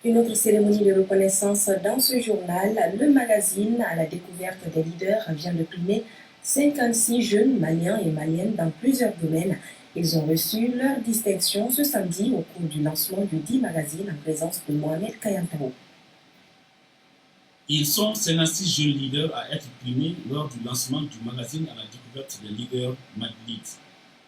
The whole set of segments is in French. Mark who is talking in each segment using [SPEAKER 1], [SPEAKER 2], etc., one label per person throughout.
[SPEAKER 1] Une autre cérémonie de reconnaissance dans ce journal, le magazine à la découverte des leaders vient de primer 56 jeunes Maliens et Maliennes dans plusieurs domaines. Ils ont reçu leur distinction ce samedi au cours du lancement du dit magazine en présence de Mohamed Kayantao.
[SPEAKER 2] Ils sont 56 jeunes leaders à être primés lors du lancement du magazine à la découverte des leaders Madrid.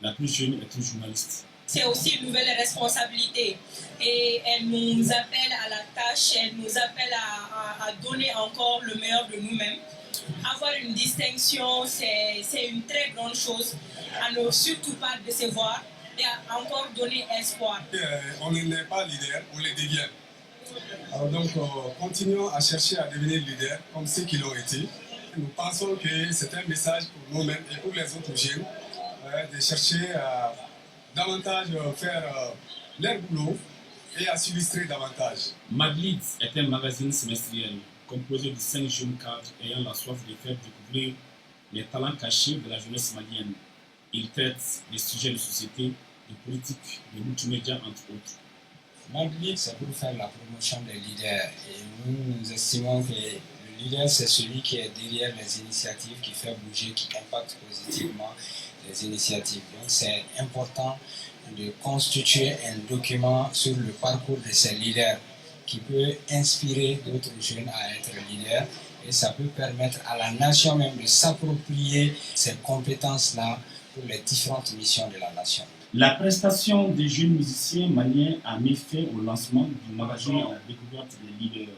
[SPEAKER 2] La plus jeune est une journaliste.
[SPEAKER 3] C'est aussi une nouvelle responsabilité et elle nous appelle à la tâche, elle nous appelle à donner encore le meilleur de nous-mêmes. Avoir une distinction, c'est une très grande chose, à ne surtout pas décevoir et à encore donner espoir.
[SPEAKER 4] On n'est pas leader, on le devient. Alors donc, continuons à chercher à devenir leader comme ceux qui l'ont été. Nous pensons que c'est un message pour nous-mêmes et pour les autres jeunes de chercher à davantage faire leur boulot et à s'illustrer davantage.
[SPEAKER 2] Madrid est un magazine semestriel composé de 5 jeunes cadres ayant la soif de faire découvrir les talents cachés de la jeunesse malienne. Ils traitent des sujets de société, de politique, de multimédia, entre autres.
[SPEAKER 5] Madrid, c'est pour faire la promotion des leaders. Et nous estimons que le leader, c'est celui qui est derrière les initiatives, qui fait bouger, qui impacte positivement les initiatives. Donc c'est important de constituer un document sur le parcours de ces leaders qui peut inspirer d'autres jeunes à être leaders et ça peut permettre à la nation même de s'approprier ces compétences-là pour les différentes missions de la nation.
[SPEAKER 2] La prestation des jeunes musiciens maliens a mis fin au lancement du magazine à la découverte des leaders.